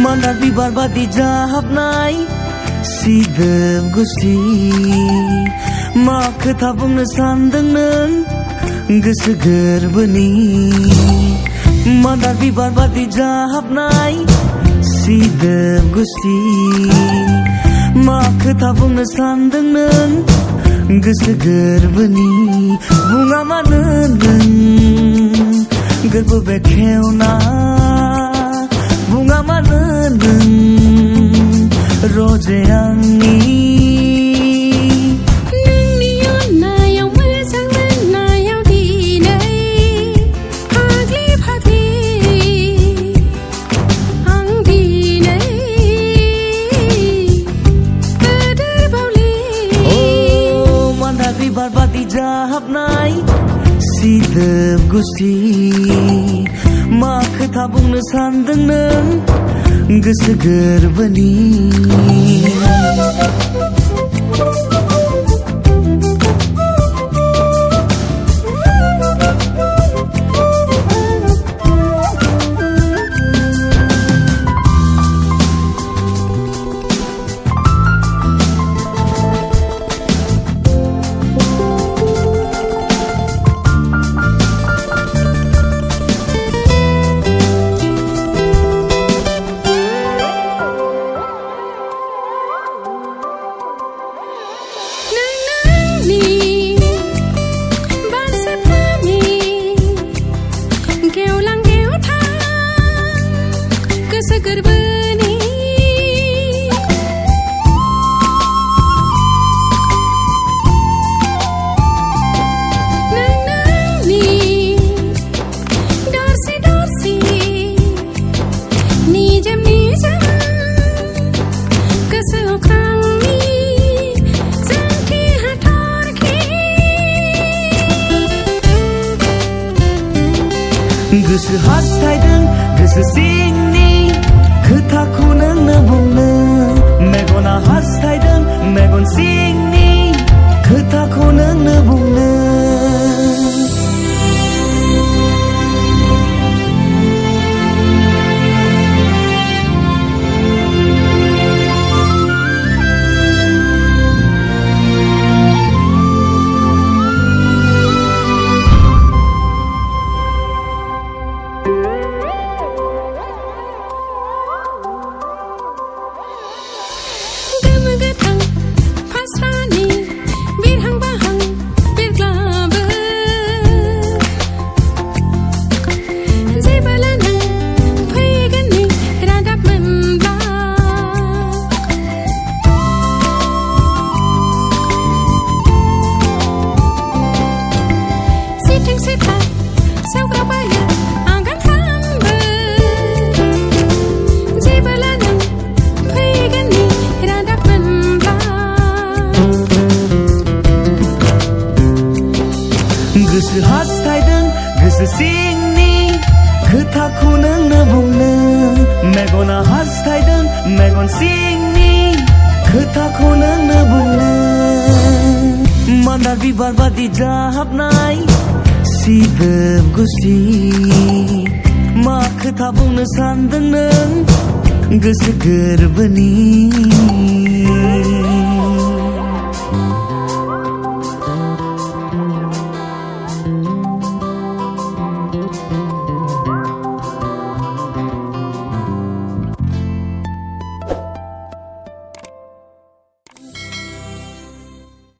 Mandar bibar badi jahabnai Sideb gusti Ma खोथा बुंनो सानदों नों गोसो गोरबोनि Mandar bibar badi jahabnai Sideb gusti Ma खोथा बुंनो सानदों नों गोसो गोरबोनि बुङा मानो नों गोरबो बेखेवना बुङा मानो नों रोजे आंनि नोंनि अननायाव मोजां मोननायाव दिनै फाग्लि फाग्लि आं दिनै गोदोर बावलि Mandar bibar badi jahabnai Sideb gusti Ma खोथा बुंनो सानदों नों गोसो गोरबोनि गोसो हास्थायदों गोसो सिंनि खोथाखौ नोंनो बुंनो मेगना हास्थायदों मेगन सिंनि खोथाखौ नोंनो बुंनो गोसो हास्थायदों गोसो सिंनि खोथाखौ नोंनो बुंनो मेगना हास्थायदों मेगन सिंनि खोथाखौ नोंनो बुंनो Mandar bibar badi jahabnai Sideb gusti Ma खोथा बुंनो सानदों नों गोसो गोरबोनि